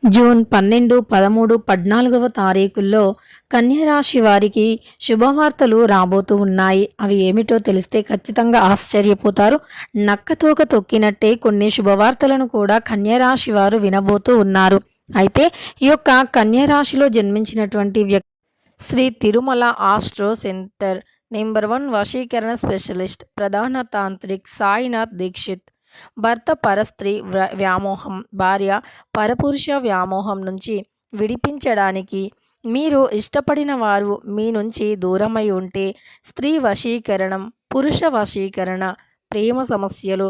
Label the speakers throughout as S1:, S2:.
S1: June 12, 13, 14వ తారీఖుల్లో కన్యరాశి వారికి శుభవార్తలు రాబోతూ ఉన్నాయి. అవి ఏమిటో తెలిస్తే ఖచ్చితంగా ఆశ్చర్యపోతారు. నక్కతోక తొక్కినట్టే కొన్ని శుభవార్తలను కూడా కన్యరాశి వారు వినబోతూ ఉన్నారు. అయితే ఈ యొక్క కన్యరాశిలో జన్మించినటువంటి వ్యక్తి Shri Tirumala astro centre number 1 వశీకరణ స్పెషలిస్ట్ ప్రధాన తాంత్రిక్ సాయినాథ్ దీక్షిత్. భర్త పరస్త్రీ వ్యామోహం, భార్య పరపురుష వ్యామోహం నుంచి విడిపించడానికి మీరు ఇష్టపడిన వారు మీ నుంచి దూరమై ఉంటే స్త్రీ వశీకరణం, పురుష వశీకరణ, ప్రేమ సమస్యలు,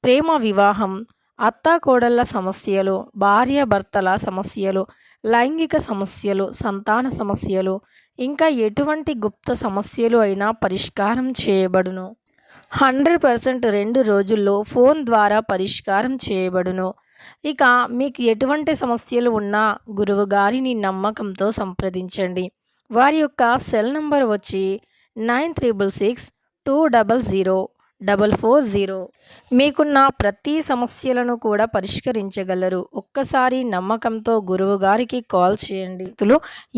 S1: ప్రేమ వివాహం, అత్తాకోడళ్ళ సమస్యలు, భార్య భర్తల సమస్యలు, లైంగిక సమస్యలు, సంతాన సమస్యలు, ఇంకా ఎటువంటి గుప్త సమస్యలు అయినా పరిష్కారం చేయబడును. 100% 2 రోజుల్లో ఫోన్ ద్వారా పరిష్కారం చేయబడును. ఇక మీకు ఎటువంటి సమస్యలు ఉన్నా గురువు గారిని నమ్మకంతో సంప్రదించండి. వారి యొక్క సెల్ నంబర్ వచ్చి 9366200440. మీకున్న ప్రతి సమస్యలను కూడా పరిష్కరించగలరు. ఒక్కసారి నమ్మకంతో గురువు గారికి కాల్ చేయండి. వ్యక్తులు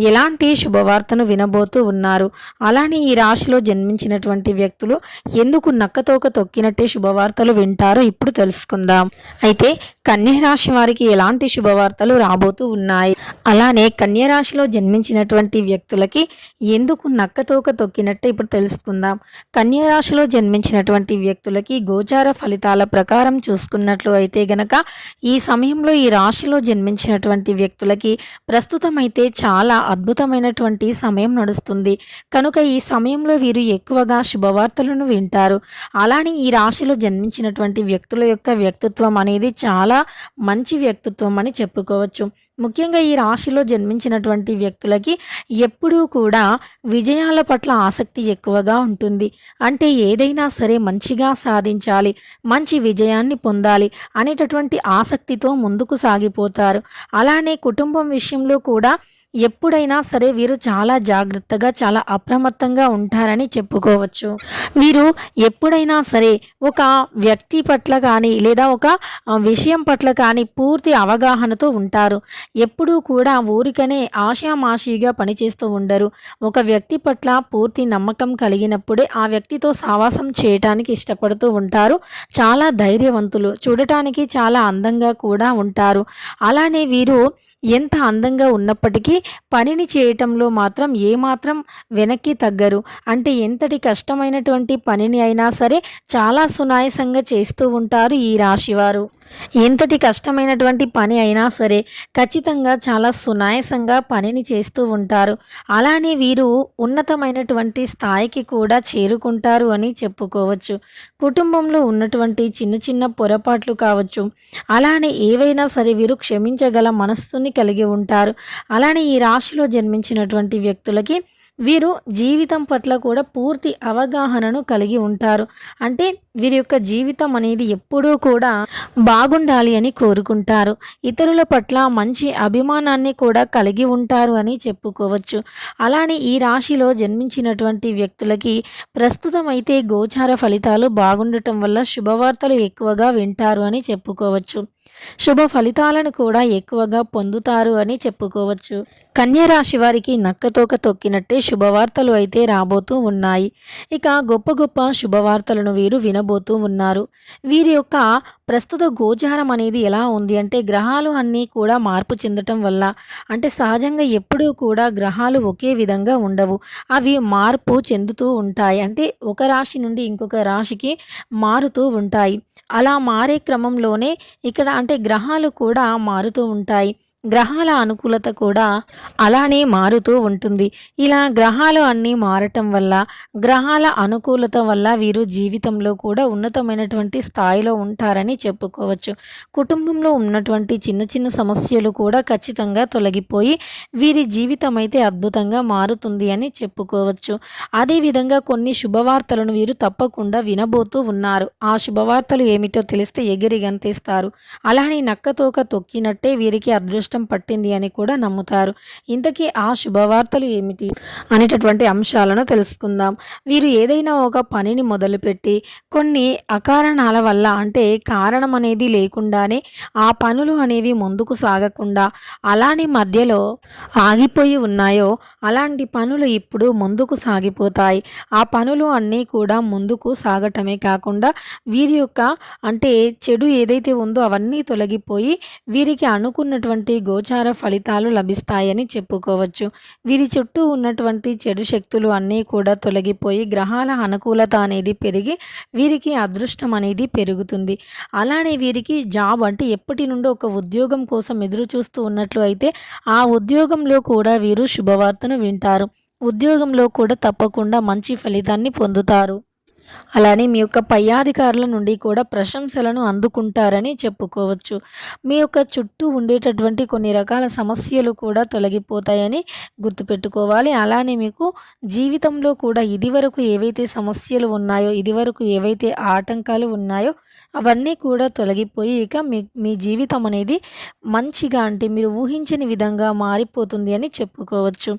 S1: ఎలాంటి శుభవార్తను వినబోతూ ఉన్నారు, అలానే ఈ రాశిలో జన్మించినటువంటి వ్యక్తులు ఎందుకు నక్కతోక తొక్కినట్టే శుభవార్తలు వింటారో ఇప్పుడు తెలుసుకుందాం. అయితే కన్యరాశి వారికి ఎలాంటి శుభవార్తలు రాబోతూ ఉన్నాయి, అలానే కన్యరాశిలో జన్మించినటువంటి వ్యక్తులకి ఎందుకు నక్కతోక తొక్కినట్టే ఇప్పుడు తెలుసుకుందాం. కన్యరాశిలో జన్మించినటువంటి వ్యక్తులకి గోచార ఫలితాల ప్రకారం చూసుకున్నట్లు అయితే గనక ఈ సమయంలో ఈ రాశిలో జన్మించినటువంటి వ్యక్తులకి ప్రస్తుతం అయితే చాలా అద్భుతమైనటువంటి సమయం నడుస్తుంది. కనుక ఈ సమయంలో వీరు ఎక్కువగా శుభవార్తలను వింటారు. అలానే ఈ రాశిలో జన్మించినటువంటి వ్యక్తుల యొక్క వ్యక్తిత్వం అనేది చాలా మంచి వ్యక్తిత్వం అని చెప్పుకోవచ్చు. ముఖ్యంగా ఈ రాశిలో జన్మించినటువంటి వ్యక్తులకి ఎప్పుడూ కూడా విజయాల పట్ల ఆసక్తి ఎక్కువగా ఉంటుంది. అంటే ఏదైనా సరే మంచిగా సాధించాలి, మంచి విజయాన్ని పొందాలి అనేటటువంటి ఆసక్తితో ముందుకు సాగిపోతారు. అలానే కుటుంబం విషయంలో కూడా ఎప్పుడైనా సరే వీరు చాలా జాగ్రత్తగా, చాలా అప్రమత్తంగా ఉంటారని చెప్పుకోవచ్చు. వీరు ఎప్పుడైనా సరే ఒక వ్యక్తి పట్ల కానీ లేదా ఒక విషయం పట్ల కానీ పూర్తి అవగాహనతో ఉంటారు. ఎప్పుడూ కూడా ఊరికనే ఆషామాషీగా పనిచేస్తూ ఉండరు. ఒక వ్యక్తి పట్ల పూర్తి నమ్మకం కలిగినప్పుడే ఆ వ్యక్తితో సావాసం చేయటానికి ఇష్టపడుతూ ఉంటారు. చాలా ధైర్యవంతులు, చూడటానికి చాలా అందంగా కూడా ఉంటారు. అలానే వీరు ఎంత అందంగా ఉన్నప్పటికీ పనిని చేయటంలో మాత్రం ఏమాత్రం వెనక్కి తగ్గరు. అంటే ఎంతటి కష్టమైనటువంటి పనిని అయినా సరే చాలా సునాయాసంగా చేస్తూ ఉంటారు ఈ రాశివారు. ఎంతటి కష్టమైనటువంటి పని అయినా సరే ఖచ్చితంగా చాలా సునాయాసంగా పనిని చేస్తూ ఉంటారు. అలానే వీరు ఉన్నతమైనటువంటి స్థాయికి కూడా చేరుకుంటారు అని చెప్పుకోవచ్చు. కుటుంబంలో ఉన్నటువంటి చిన్న చిన్న పొరపాట్లు కావచ్చు, అలానే ఏవైనా సరే వీరు క్షమించగల మనస్సుని కలిగి ఉంటారు. అలానే ఈ రాశిలో జన్మించినటువంటి వ్యక్తులకి వీరు జీవితం పట్ల కూడా పూర్తి అవగాహనను కలిగి ఉంటారు. అంటే వీరి యొక్క జీవితం అనేది ఎప్పుడూ కూడా బాగుండాలి అని కోరుకుంటారు. ఇతరుల పట్ల మంచి అభిమానాన్ని కూడా కలిగి ఉంటారు అని చెప్పుకోవచ్చు. అలానే ఈ రాశిలో జన్మించినటువంటి వ్యక్తులకి ప్రస్తుతం అయితే గోచార ఫలితాలు బాగుండటం వల్ల శుభవార్తలు ఎక్కువగా వింటారు అని చెప్పుకోవచ్చు. శుభ ఫలితాలను కూడా ఎక్కువగా పొందుతారు అని చెప్పుకోవచ్చు. కన్యరాశి వారికి నక్కతోక తొక్కినట్టే శుభవార్తలు అయితే రాబోతూ ఉన్నాయి. ఇక గొప్ప గొప్ప శుభవార్తలను వీరు వినబోతూ ఉన్నారు. వీరి యొక్క ప్రస్తుత గోచారం అనేది ఎలా ఉంది అంటే గ్రహాలు అన్నీ కూడా మార్పు చెందటం వల్ల, అంటే సహజంగా ఎప్పుడూ కూడా గ్రహాలు ఒకే విధంగా ఉండవు. అవి మార్పు చెందుతూ ఉంటాయి. అంటే ఒక రాశి నుండి ఇంకొక రాశికి మారుతూ ఉంటాయి. అలా మారే క్రమంలోనే ఇక్కడ అంటే గ్రహాలు కూడా మారుతూ ఉంటాయి. గ్రహాల అనుకూలత కూడా అలానే మారుతూ ఉంటుంది. ఇలా గ్రహాలు అన్నీ మారటం వల్ల, గ్రహాల అనుకూలత వల్ల వీరు జీవితంలో కూడా ఉన్నతమైనటువంటి స్థాయిలో ఉంటారని చెప్పుకోవచ్చు. కుటుంబంలో ఉన్నటువంటి చిన్న చిన్న సమస్యలు కూడా ఖచ్చితంగా తొలగిపోయి వీరి జీవితం అయితే అద్భుతంగా మారుతుంది అని చెప్పుకోవచ్చు. అదేవిధంగా కొన్ని శుభవార్తలను వీరు తప్పకుండా వినబోతూ ఉన్నారు. ఆ శుభవార్తలు ఏమిటో తెలిస్తే ఎగిరి గంతేస్తారు. అలానే నక్కతోక తొక్కినట్టే వీరికి అదృష్టం అదృష్టం పట్టింది అని కూడా నమ్ముతారు. ఇంతకీ ఆ శుభవార్తలు ఏమిటి అనేటటువంటి అంశాలను తెలుసుకుందాం. వీరు ఏదైనా ఒక పనిని మొదలుపెట్టి కొన్ని అకారణాల వల్ల అంటే కారణం అనేది లేకుండానే ఆ పనులు అనేవి ముందుకు సాగకుండా అలానే మధ్యలో ఆగిపోయి ఉన్నాయో అలాంటి పనులు ఇప్పుడు ముందుకు సాగిపోతాయి. ఆ పనులు అన్నీ కూడా ముందుకు సాగటమే కాకుండా వీరి యొక్క అంటే చెడు ఏదైతే ఉందో అవన్నీ తొలగిపోయి వీరికి అనుకున్నటువంటి గోచార ఫలితాలు లభిస్తాయని చెప్పుకోవచ్చు. వీరి చుట్టూ ఉన్నటువంటి చెడు శక్తులు అన్నీ కూడా తొలగిపోయి గ్రహాల అనుకూలత అనేది పెరిగి వీరికి అదృష్టం అనేది పెరుగుతుంది. అలానే వీరికి జాబ్ అంటే ఎప్పటి నుండో ఒక ఉద్యోగం కోసం ఎదురు చూస్తూ ఉన్నట్లు అయితే ఆ ఉద్యోగంలో కూడా వీరు శుభవార్తను వింటారు. ఉద్యోగంలో కూడా తప్పకుండా మంచి ఫలితాన్ని పొందుతారు. అలానే మీ యొక్క పై అధికారుల నుండి కూడా ప్రశంసలను అందుకుంటారని చెప్పుకోవచ్చు. మీ యొక్క చుట్టూ ఉండేటటువంటి కొన్ని రకాల సమస్యలు కూడా తొలగిపోతాయని గుర్తుపెట్టుకోవాలి. అలానే మీకు జీవితంలో కూడా ఇదివరకు ఏవైతే సమస్యలు ఉన్నాయో, ఇదివరకు ఏవైతే ఆటంకాలు ఉన్నాయో అవన్నీ కూడా తొలగిపోయి ఇక మీ జీవితం అనేది మంచిగా అంటే మీరు ఊహించని విధంగా మారిపోతుంది అని చెప్పుకోవచ్చు.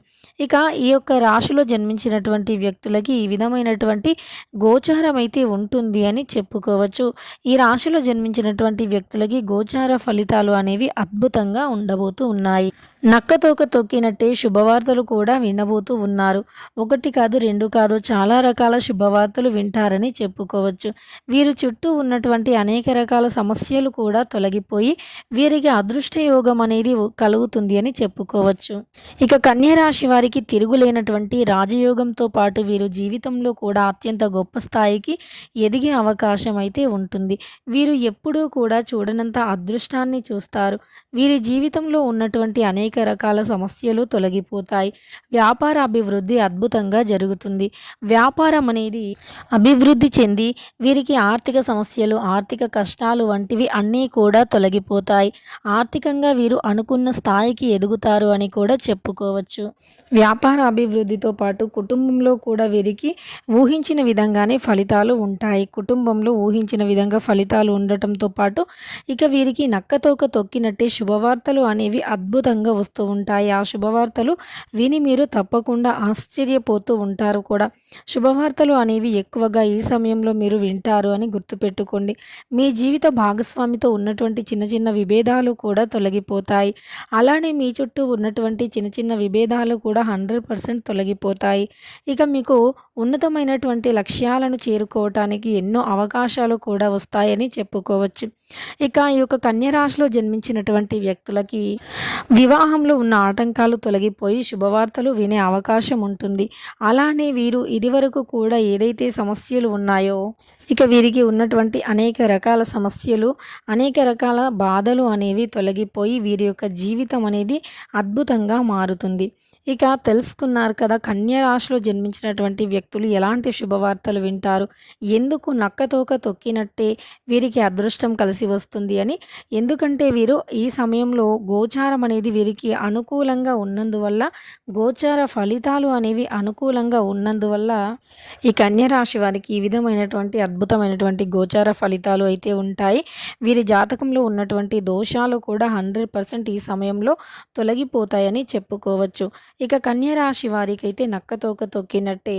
S1: ఇక ఈ యొక్క రాశిలో జన్మించినటువంటి వ్యక్తులకి ఈ విధమైనటువంటి గోచారం అయితే ఉంటుంది అని చెప్పుకోవచ్చు. ఈ రాశిలో జన్మించినటువంటి వ్యక్తులకి గోచార ఫలితాలు అనేవి అద్భుతంగా ఉండబోతూ ఉన్నాయి. నక్కతోక తొక్కినట్టే శుభవార్తలు కూడా వినబోతూ ఉన్నారు. ఒకటి కాదు, రెండు కాదు, చాలా రకాల శుభవార్తలు వింటారని చెప్పుకోవచ్చు. వీరి చుట్టూ ఉన్నటువంటి అనేక రకాల సమస్యలు కూడా తొలగిపోయి వీరికి అదృష్ట యోగం అనేది కలుగుతుంది అని చెప్పుకోవచ్చు. ఇక కన్య రాశి వారికి తిరుగులేనటువంటి రాజయోగంతో పాటు వీరు జీవితంలో కూడా అత్యంత గొప్ప స్థాయికి ఎదిగే అవకాశం అయితే ఉంటుంది. వీరు ఎప్పుడూ కూడా చూడనంత అదృష్టాన్ని చూస్తారు. వీరి జీవితంలో ఉన్నటువంటి అనేక రకాల సమస్యలు తొలగిపోతాయి. వ్యాపార అభివృద్ధి అద్భుతంగా జరుగుతుంది. వ్యాపారం అనేది అభివృద్ధి చెంది వీరికి ఆర్థిక సమస్యలు, ఆర్థిక కష్టాలు వంటివి అన్నీ కూడా తొలగిపోతాయి. ఆర్థికంగా వీరు అనుకున్న స్థాయికి ఎదుగుతారు అని కూడా చెప్పుకోవచ్చు. వ్యాపార అభివృద్ధితో పాటు కుటుంబంలో కూడా వీరికి ఊహించిన విధంగానే ఫలితాలు ఉంటాయి. కుటుంబంలో ఊహించిన విధంగా ఫలితాలు ఉండటంతో పాటు ఇక వీరికి నక్కతోక తొక్కినట్టే శుభవార్తలు అనేవి అద్భుతంగా వస్తూ ఉంటాయి. ఆ శుభవార్తలు విని మీరు తప్పకుండా ఆశ్చర్యపోతూ ఉంటారు కూడా. శుభవార్తలు అనేవి ఎక్కువగా ఈ సమయంలో మీరు వింటారు అని గుర్తుపెట్టుకోండి. మీ జీవిత భాగస్వామితో ఉన్నటువంటి చిన్న చిన్న విభేదాలు కూడా తొలగిపోతాయి. అలానే మీ చుట్టూ ఉన్నటువంటి చిన్న చిన్న విభేదాలు కూడా 100% తొలగిపోతాయి. ఇక మీకు ఉన్నతమైనటువంటి లక్ష్యాలను చేరుకోవటానికి ఎన్నో అవకాశాలు కూడా వస్తాయని చెప్పుకోవచ్చు. ఇక ఈ యొక్క కన్య రాశిలో జన్మించినటువంటి వ్యక్తులకి వివాహంలో ఉన్న ఆటంకాలు తొలగిపోయి శుభవార్తలు వినే అవకాశం ఉంటుంది. అలానే వీరు ఇదివరకు కూడా ఏదైతే సమస్యలు ఉన్నాయో ఇక వీరికి ఉన్నటువంటి అనేక రకాల సమస్యలు, అనేక రకాల బాధలు అనేవి తొలగిపోయి వీరి యొక్క జీవితం అనేది అద్భుతంగా మారుతుంది. ఇక తెలుసుకున్నారు కదా కన్య రాశిలో జన్మించినటువంటి వ్యక్తులు ఎలాంటి శుభవార్తలు వింటారు, ఎందుకు నక్కతోక తొక్కినట్టే వీరికి అదృష్టం కలిసి వస్తుంది అని. ఎందుకంటే వీరు ఈ సమయంలో గోచారం అనేది వీరికి అనుకూలంగా ఉన్నందువల్ల, గోచార ఫలితాలు అనేవి అనుకూలంగా ఉన్నందువల్ల ఈ కన్య రాశి వారికి ఈ విధమైనటువంటి అద్భుతమైనటువంటి గోచార ఫలితాలు అయితే ఉంటాయి. వీరి జాతకంలో ఉన్నటువంటి దోషాలు కూడా 100% ఈ సమయంలో తొలగిపోతాయని చెప్పుకోవచ్చు. ఇక కన్య రాశి వారికైతే నక్కతోక తొక్కినట్టే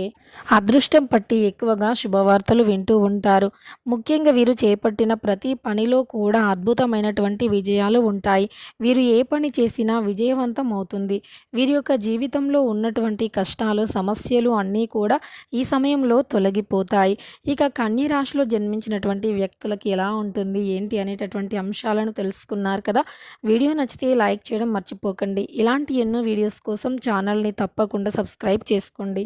S1: అదృష్టం పట్టి ఎక్కువగా శుభవార్తలు వింటూ ఉంటారు. ముఖ్యంగా వీరు చేపట్టిన ప్రతి పనిలో కూడా అద్భుతమైనటువంటి విజయాలు ఉంటాయి. వీరు ఏ పని చేసినా విజయవంతం అవుతుంది. వీరి యొక్క జీవితంలో ఉన్నటువంటి కష్టాలు, సమస్యలు అన్నీ కూడా ఈ సమయంలో తొలగిపోతాయి. ఇక కన్య రాశిలో జన్మించినటువంటి వ్యక్తులకి ఎలా ఉంటుంది ఏంటి అనేటటువంటి అంశాలను తెలుసుకున్నారు కదా. వీడియో నచ్చితే లైక్ చేయడం మర్చిపోకండి. ఇలాంటి ఎన్నో వీడియోస్ కోసం ఛానల్ని తప్పకుండా సబ్స్క్రైబ్ చేసుకోండి.